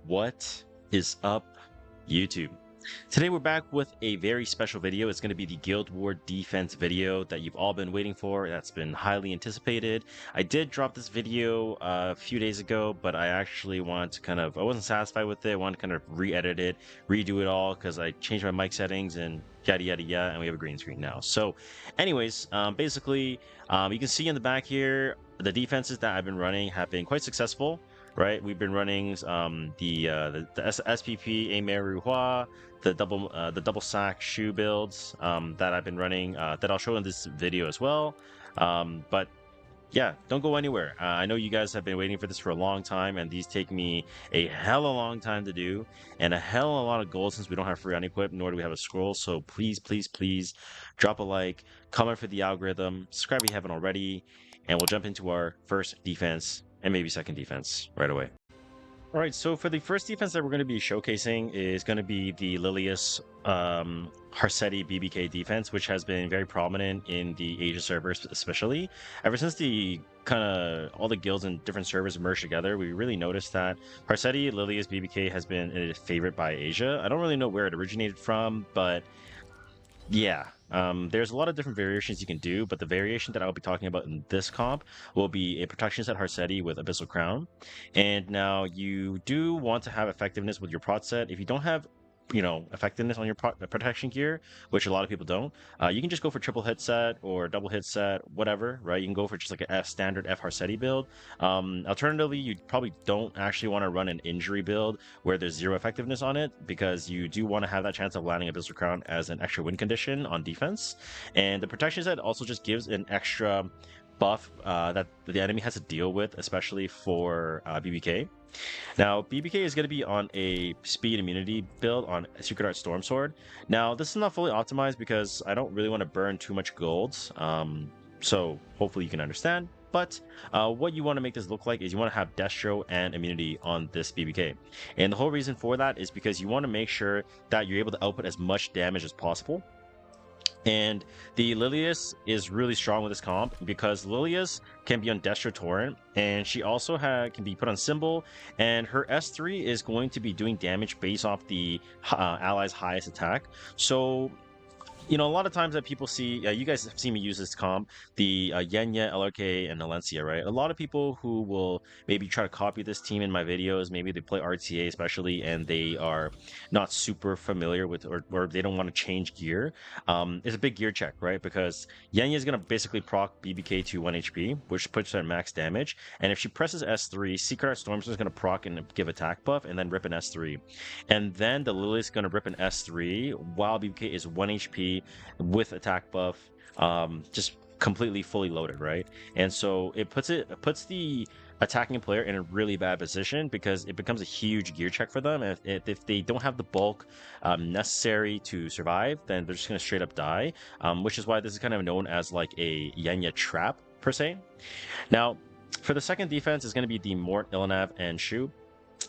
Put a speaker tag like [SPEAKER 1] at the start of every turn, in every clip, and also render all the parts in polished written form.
[SPEAKER 1] What is up, YouTube? Today we're back with a very special video. It's going to be the Guild War defense video that you've all been waiting for. That's been highly anticipated. I did drop this video a few days ago, but I actually wanted to I wasn't satisfied with it. I wanted to kind of re-edit it, redo it all, because I changed my mic settings and yada yada yada, and we have a green screen now. So anyways, basically, you can see in the back here, the defenses that I've been running have been quite successful. Right, we've been running the SPP Ameru Hua, the double sack shoe builds that I've been running that I'll show in this video as well. But yeah, don't go anywhere. I know you guys have been waiting for this for a long time, and these take me a hell of a long time to do, and a hell of a lot of gold since we don't have free unequip, nor do we have a scroll. So please, please, please, drop a like, comment for the algorithm, subscribe if you haven't already, and we'll jump into our first defense and maybe second defense right away. All right, so for the first defense that we're going to be showcasing is going to be the Lilius Harsetti BBK defense, which has been very prominent in the Asia servers, especially ever since the all the guilds and different servers merged together. We really noticed that Harsetti Lilius BBK has been a favorite by Asia. I don't really know where it originated from, but yeah, there's a lot of different variations you can do, but the variation that I'll be talking about in this comp will be a protection set Harsetti with Abyssal Crown. And now you do want to have effectiveness with your prot set. If you don't have effectiveness on your protection gear, which a lot of people don't, you can just go for triple hit set or double hit set, whatever, right? You can go for just like a standard F Harsetti build. Alternatively, you probably don't actually want to run an injury build where there's zero effectiveness on it, because you do want to have that chance of landing Abyssal Crown as an extra win condition on defense. And the protection set also just gives an extra buff that the enemy has to deal with, especially for BBK. Now, BBK is going to be on a speed immunity build on Secret Art Storm Sword. Now, this is not fully optimized because I don't really want to burn too much gold, so hopefully you can understand. But what you want to make this look like is you want to have Destro and immunity on this BBK. And the whole reason for that is because you want to make sure that you're able to output as much damage as possible. And the Lilius is really strong with this comp because Lilius can be on Destro Torrent, and she also can be put on Symbol, and her S3 is going to be doing damage based off the ally's highest attack. So a lot of times that people see, you guys have seen me use this comp, the Yenya, LRK, and Alencia, right? A lot of people who will maybe try to copy this team in my videos, maybe they play RTA especially, and they are not super familiar with, or they don't want to change gear. It's a big gear check, right? Because Yenya is going to basically proc BBK to 1 HP, which puts her at max damage. And if she presses S3, Secret Art Stormstorm is going to proc and give attack buff, and then rip an S3. And then the Lily is going to rip an S3 while BBK is 1 HP with attack buff, just completely fully loaded, right? And so it puts the attacking player in a really bad position because it becomes a huge gear check for them. And if they don't have the bulk necessary to survive, then they're just going to straight up die, which is why this is kind of known as like a Yenya trap per se. Now, for the second defense is going to be the Mort, Ilanav, and Shu.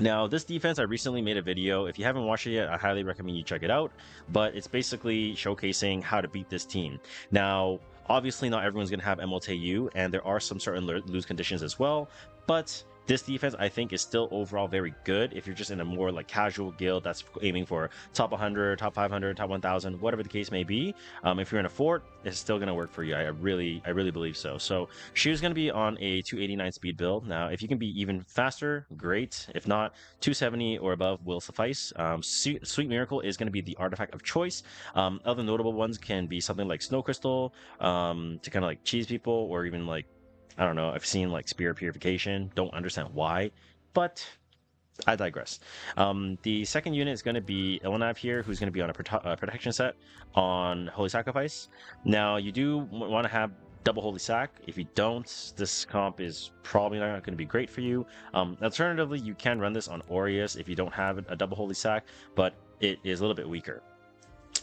[SPEAKER 1] Now, this defense, I recently made a video. If you haven't watched it yet, I highly recommend you check it out. But it's basically showcasing how to beat this team. Now, obviously, not everyone's going to have MLTU, and there are some certain lose conditions as well. But this defense, I think, is still overall very good if you're just in a more like casual guild that's aiming for top 100, top 500, top 1000, whatever the case may be. If you're in a fort, it's still going to work for you. I really believe so. So Shu's going to be on a 289 speed build. Now, if you can be even faster, great. If not, 270 or above will suffice. Sweet Miracle is going to be the artifact of choice. Other notable ones can be something like Snow Crystal to kind of like cheese people, or even like, I don't know, I've seen like Spear Purification. Don't understand why, but I digress. The second unit is going to be Ilanav here, who's going to be on a protection set on Holy Sacrifice. Now, you do want to have double Holy Sac. If you don't, this comp is probably not going to be great for you. Alternatively, you can run this on Aureus if you don't have a double Holy Sac, but it is a little bit weaker.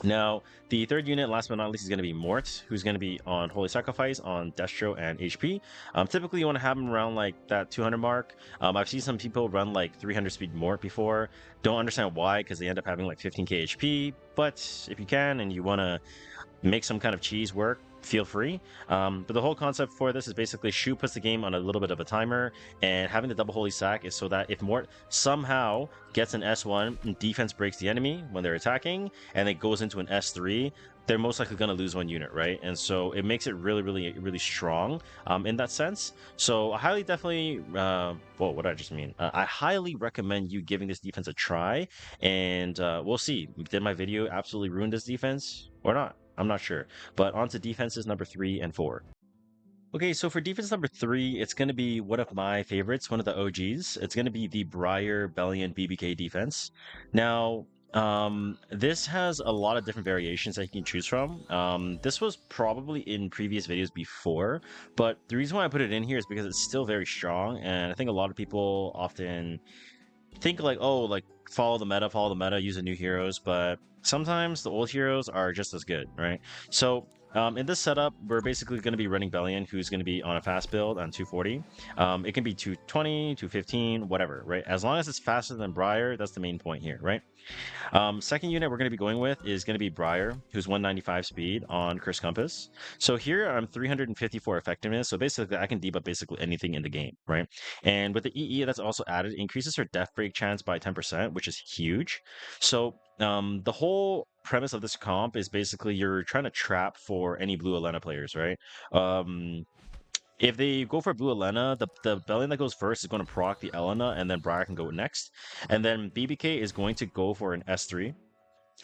[SPEAKER 1] Now, the third unit, last but not least, is going to be Mort, who's going to be on Holy Sacrifice, on Destro, and HP. Typically, you want to have him around like that 200 mark. I've seen some people run like 300 speed Mort before. Don't understand why, because they end up having like 15k HP. But if you can and you want to make some kind of cheese work, feel free. But the whole concept for this is basically Shu puts the game on a little bit of a timer, and having the double holy sack is so that if Mort somehow gets an S1 and defense breaks the enemy when they're attacking, and it goes into an S3, they're most likely going to lose one unit, right? And so it makes it really, really, really strong in that sense. So I highly definitely, whoa, what did I just mean? I highly recommend you giving this defense a try, and we'll see. Did my video absolutely ruin this defense or not? I'm not sure. But on to defenses number 3 and 4. Okay, so for defense number 3, it's going to be one of my favorites, one of the OGs. It's going to be the Briar Bellion BBK defense. Now, this has a lot of different variations that you can choose from. This was probably in previous videos before, but the reason why I put it in here is because it's still very strong, and I think a lot of people often think like, oh, like follow the meta, use the new heroes, but sometimes the old heroes are just as good, right? So in this setup, we're basically going to be running Bellion, who's going to be on a fast build on 240. It can be 220, 215, whatever, right? As long as it's faster than Briar, that's the main point here, right? Second unit we're going to be going with is going to be Briar, who's 195 speed on Curse Compass. So here I'm 354 effectiveness. So basically I can debuff basically anything in the game, right? And with the EE that's also added, increases her death break chance by 10%, which is huge. So the whole premise of this comp is basically you're trying to trap for any blue Elena players, right? If they go for blue Elena, the Bellion that goes first is going to proc the Elena, and then Briar can go next. And then BBK is going to go for an S3,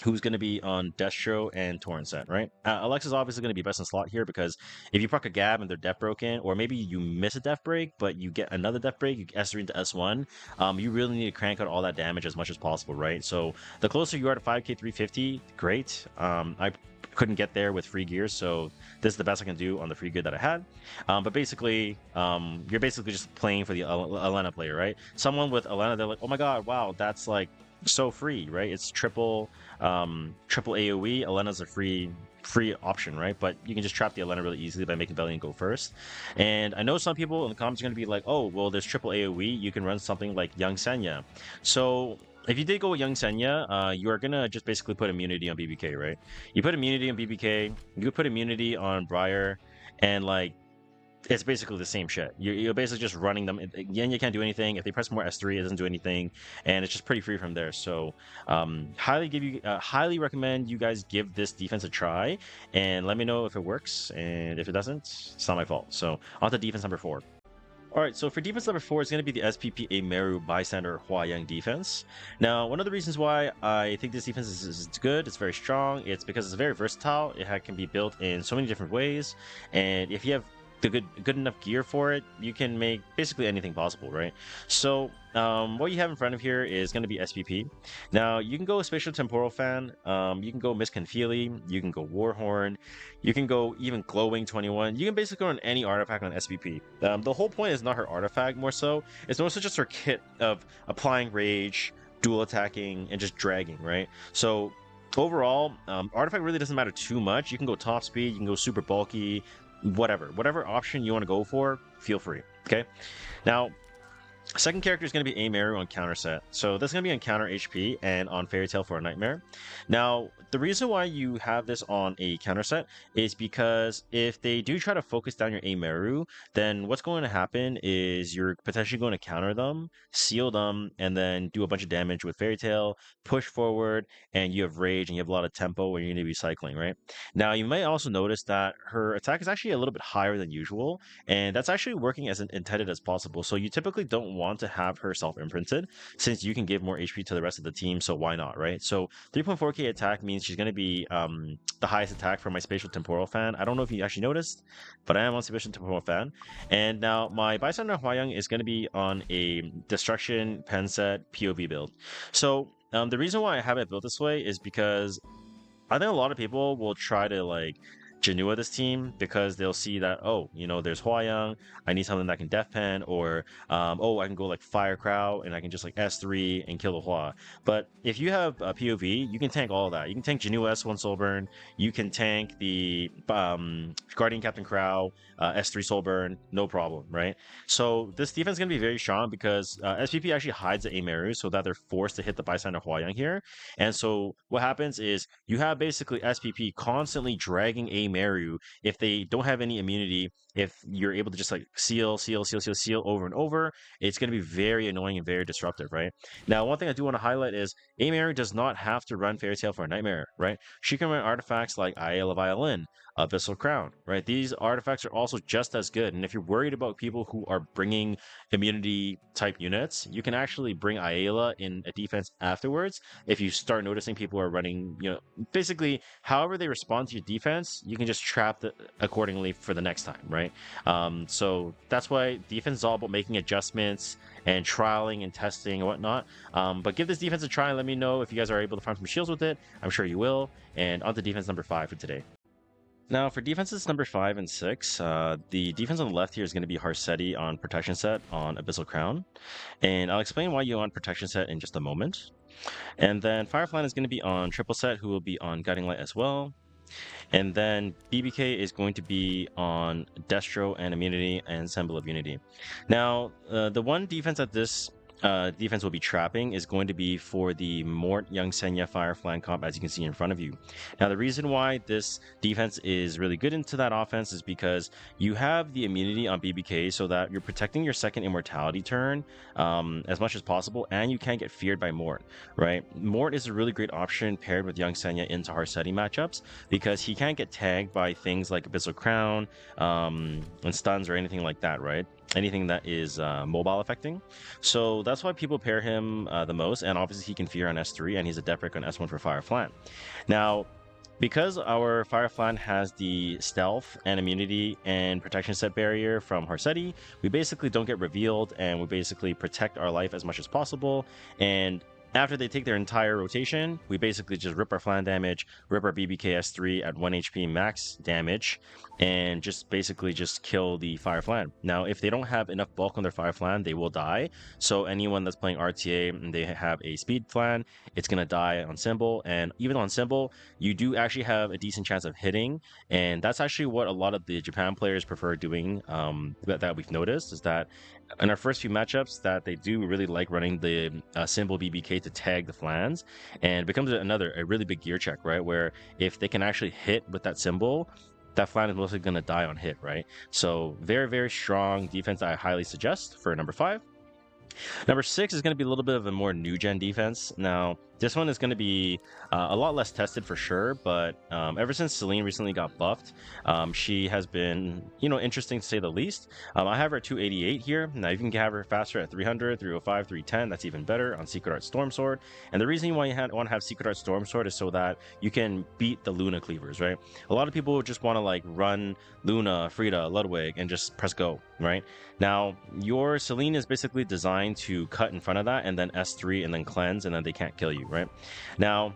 [SPEAKER 1] who's going to be on Destro and Torrent set, right? Alexa's obviously going to be best in slot here because if you proc a Gab and they're death broken, or maybe you miss a death break, but you get another death break, you S3 into S1, you really need to crank out all that damage as much as possible, right? So the closer you are to 5k 350, great. I couldn't get there with free gear, so this is the best I can do on the free gear that I had. But basically, you're basically just playing for the Elena player, right? Someone with Elena, they're like, oh my god, wow, that's like so free, right? It's triple AoE. Elena's a free option, right? But you can just trap the Elena really easily by making Bellion go first. And I know some people in the comments are going to be like, oh, well, there's triple AoE. You can run something like Young Senya. So if you did go with Young Senya, you are going to just basically put immunity on BBK, right? You put immunity on BBK, you put immunity on Briar, and like, it's basically the same shit. You're basically just running them. Again, you can't do anything. If they press more S3, it doesn't do anything, and it's just pretty free from there. So, highly recommend you guys give this defense a try, and let me know if it works. And if it doesn't, it's not my fault. So, on to defense number 4. All right, so for defense number 4, it's going to be the SPP Meru Bystander Huayang defense. Now, one of the reasons why I think this defense is good, it's very strong, it's because it's very versatile. It can be built in so many different ways, and if you have the good enough gear for it, you can make basically anything possible, right? So what you have in front of here is going to be SPP. Now you can go Spatial Temporal Fan, you can go Miss Confili, you can go Warhorn, you can go even Glowing 21. You can basically go on any artifact on SPP. The whole point is not her artifact, more so it's mostly just her kit of applying rage, dual attacking, and just dragging, right? So overall, artifact really doesn't matter too much. You can go top speed, you can go super bulky, whatever option you want to go for, feel free. Okay, now second character is going to be Meru on counter set. So this is going to be on counter HP and on Fairy Tale for a Nightmare. Now, the reason why you have this on a counter set is because if they do try to focus down your Meru, then what's going to happen is you're potentially going to counter them, seal them, and then do a bunch of damage with Fairy Tale, push forward, and you have rage and you have a lot of tempo when you're going to be cycling, right? Now, you might also notice that her attack is actually a little bit higher than usual, and that's actually working as intended as possible. So you typically don't want to have her self-imprinted since you can give more HP to the rest of the team, so why not, right? So 3.4k attack means she's going to be the highest attack for my Spatial Temporal Fan. I don't know if you actually noticed, but I am on Spatial Temporal Fan. And now my Bystander Huayang is going to be on a Destruction Pen Set POV build. So the reason why I have it built this way is because I think a lot of people will try to like Janua this team because they'll see that, oh, you know, there's Huayang, I need something that can death pen, or oh, I can go like Fire Crowd and I can just like S3 and kill the Hua. But if you have a POV, you can tank all of that. You can tank Janua S1 Soulburn, you can tank the Guardian Captain Crow, S3 Soulburn, no problem, right? So this defense is going to be very strong because SPP actually hides the Meru so that they're forced to hit the Bystander Huayang here. And so what happens is you have basically SPP constantly dragging Maru, if they don't have any immunity, if you're able to just like seal over and over, it's going to be very annoying and very disruptive, right? Now, one thing I do want to highlight is a Mary does not have to run Fairy Tale for a Nightmare, right? She can run artifacts like Ayala Violin, Abyssal Crown, right? These artifacts are also just as good. And if you're worried about people who are bringing immunity type units, you can actually bring Ayala in a defense afterwards. If you start noticing people are running, basically however they respond to your defense, you can just trap it accordingly for the next time, right? So that's why defense is all about making adjustments and trialing and testing and whatnot. But give this defense a try and let me know if you guys are able to farm some shields with it. I'm sure you will. And on to defense number 5 for today. Now, for defenses number 5 and 6, the defense on the left here is going to be Harsetti on Protection Set on Abyssal Crown. And I'll explain why you want Protection Set in just a moment. And then Firefly is going to be on Triple Set, who will be on Guiding Light as well. And then BBK is going to be on Destro and Immunity and Symbol of Unity. Now, the one defense that this defense will be trapping is going to be for the Mort Young Senya Fire Flank comp, as you can see in front of you. Now, the reason why this defense is really good into that offense is because you have the immunity on BBK so that you're protecting your second immortality turn as much as possible, and you can't get feared by Mort, right? Mort is a really great option paired with Young Senya into Harsetti matchups because he can't get tagged by things like Abyssal Crown and stuns or anything like that, right? Anything that is mobile affecting. So that's why people pair him the most, and obviously he can fear on S3 and he's a def brick on S1 for Fire Flan. Now, because our Fire Flan has the stealth and immunity and protection set barrier from Harsetti, we basically don't get revealed and we basically protect our life as much as possible. And after they take their entire rotation, we basically just rip our Flan damage, rip our BBK S3 at 1 HP max damage, and just basically just kill the Fire Flan. Now, if they don't have enough bulk on their Fire Flan, they will die. So anyone that's playing RTA and they have a speed Flan, it's going to die on Symbol. And even on Symbol, you do actually have a decent chance of hitting. And that's actually what a lot of the Japan players prefer doing that we've noticed, is that in our first few matchups that they do really like running the Symbol BBK to tag the Flans, and it becomes a really big gear check, right? Where if they can actually hit with that Symbol, that Flan is mostly going to die on hit, right? So very, very strong defense that I highly suggest for number 5. Number 6 is going to be a little bit of a more new gen defense. Now, this one is going to be a lot less tested for sure, but ever since Celine recently got buffed, she has been, interesting to say the least. I have her at 288 here. Now, you can have her faster at 300, 305, 310. That's even better on Secret Art Storm Sword. And the reason why you want to have Secret Art Storm Sword is so that you can beat the Luna cleavers, right? A lot of people just want to like run Luna, Frida, Ludwig, and just press go, right? Now, your Celine is basically designed to cut in front of that and then S3 and then cleanse, and then they can't kill you, right? Now,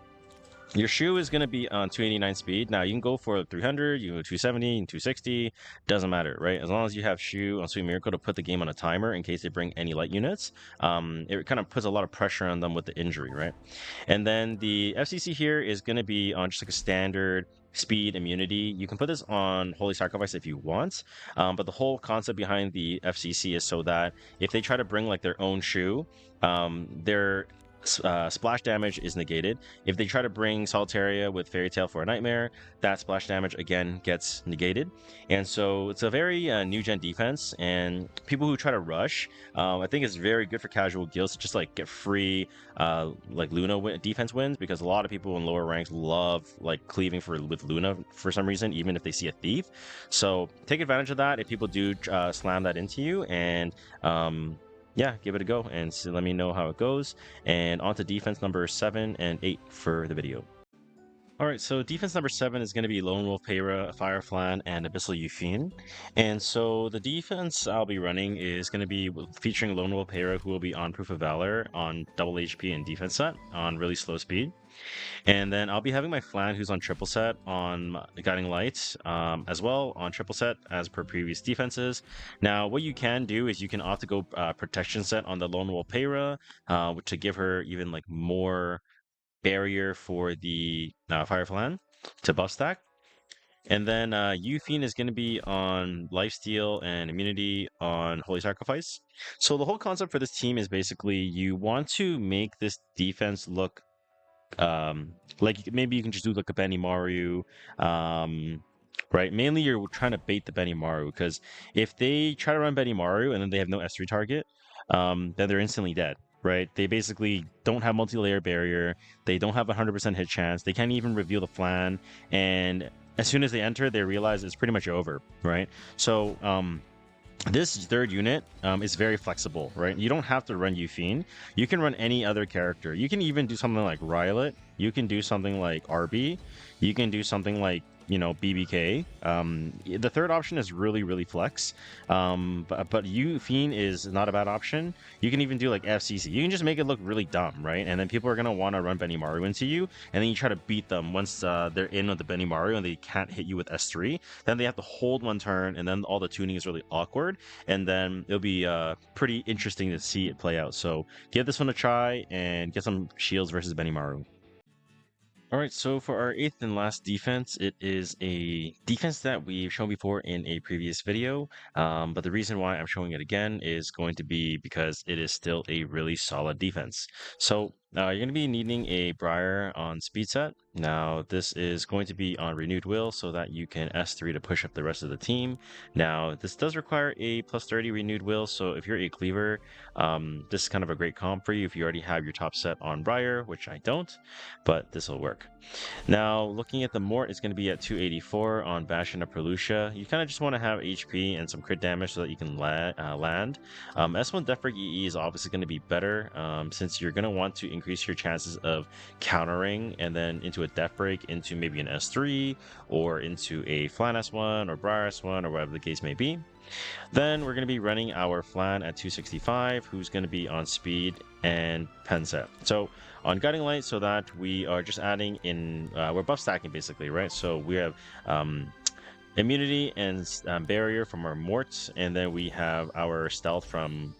[SPEAKER 1] your shoe is going to be on 289 speed. Now, you can go for 300, you can go 270, and 260, doesn't matter, right? As long as you have shoe on Sweet Miracle to put the game on a timer in case they bring any light units, it kind of puts a lot of pressure on them with the injury, right? And then the FCC here is going to be on just like a standard speed immunity. You can put this on Holy Sacrifice if you want, but the whole concept behind the FCC is so that if they try to bring like their own shoe, their splash damage is negated. If they try to bring Solitaria with Fairy Tale for a Nightmare, that splash damage again gets negated. And so it's a very new gen defense, and people who try to rush, I think it's very good for casual guilds to just like get free like Luna defense wins, because a lot of people in lower ranks love like cleaving with Luna for some reason, even if they see a thief. So take advantage of that if people do slam that into you, and yeah, give it a go and let me know how it goes. And on to defense number 7 and 8 for the video. All right, so defense number 7 is going to be Lone Wolf Peyra, Fire Flan, and Abyssal Yufin. And so the defense I'll be running is going to be featuring Lone Wolf Peyra, who will be on Proof of Valor on double HP and defense set on really slow speed. And then I'll be having my Flan, who's on triple set on Guiding Light, as well on triple set as per previous defenses. Now, what you can do is you can opt to go protection set on the Lone Wolf Peyra, to give her even like more barrier for the Fire Flan to buff stack. And then Yufin is going to be on Lifesteal and Immunity on Holy Sacrifice. So the whole concept for this team is basically you want to make this defense look like maybe you can just do like a Benimaru, right? Mainly you're trying to bait the Benimaru because if they try to run Benimaru and then they have no S3 target, then they're instantly dead, right? They basically don't have multi-layer barrier. They don't have a 100% hit chance. They can't even reveal the flan. And as soon as they enter, they realize it's pretty much over, right? So this third unit is very flexible, right? You don't have to run Yufine. You can run any other character. You can even do something like Rylet. You can do something like RB. You can do something like, BBK. The third option is really, really flex. But Yufine is not a bad option. You can even do like FCC. You can just make it look really dumb, right? And then people are going to want to run Benimaru into you. And then you try to beat them once they're in with the Benimaru and they can't hit you with S3. Then they have to hold one turn, and then all the tuning is really awkward. And then it'll be pretty interesting to see it play out. So give this one a try and get some shields versus Benimaru. All right, so for our eighth and last defense, it is a defense that we've shown before in a previous video. But the reason why I'm showing it again is going to be because it is still a really solid defense. So you're going to be needing a Briar on speed set. Now, this is going to be on Renewed Will so that you can S3 to push up the rest of the team. Now, this does require a plus 30 Renewed Will, so if you're a cleaver, this is kind of a great comp for you if you already have your top set on Briar, which I don't, but this will work. Now, looking at the Mort, it's going to be at 284 on Bastion of Perlucia. You kind of just want to have HP and some crit damage so that you can land. S1 Death Break EE is obviously going to be better since you're going to want to increase your chances of countering and then into a Death Break into maybe an S3 or into a Flan S1 or Briar S1 or whatever the case may be. Then we're going to be running our Flan at 265, who's going to be on speed and pen set. So on Guiding Light, so that we are just adding in, we're buff stacking basically, right? So we have immunity and barrier from our Morts, and then we have our stealth from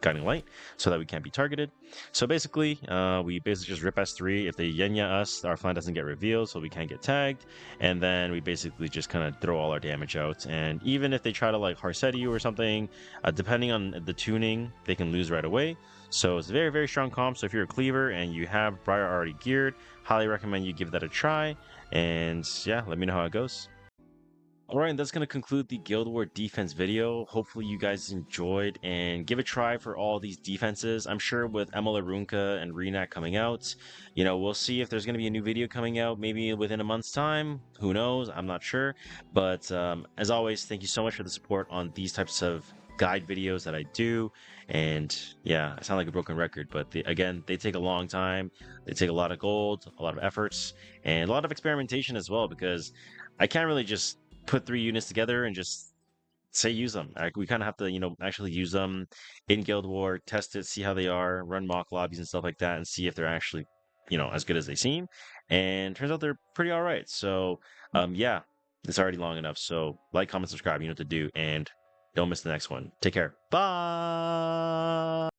[SPEAKER 1] Guiding Light so that we can't be targeted. So basically, we just rip S3. If they Yenya us, our flan doesn't get revealed, so we can't get tagged. And then we basically just kind of throw all our damage out. And even if they try to like Harset you or something, depending on the tuning, they can lose right away. So it's a very, very strong comp. So if you're a cleaver and you have Briar already geared, highly recommend you give that a try. And yeah, let me know how it goes. Alright, that's going to conclude the Guild War defense video. Hopefully you guys enjoyed and give a try for all these defenses. I'm sure with Runka and Renak coming out, we'll see if there's going to be a new video coming out maybe within a month's time. Who knows? I'm not sure. But as always, thank you so much for the support on these types of guide videos that I do. And yeah, I sound like a broken record, but again, they take a long time. They take a lot of gold, a lot of efforts, and a lot of experimentation as well, because I can't really just put 3 units together and just say use them. We kind of have to, actually use them in Guild War, test it, see how they are, run mock lobbies and stuff like that, and see if they're actually, as good as they seem. And turns out they're pretty all right. So, yeah, it's already long enough. So, like, comment, subscribe. You know what to do, and don't miss the next one. Take care. Bye.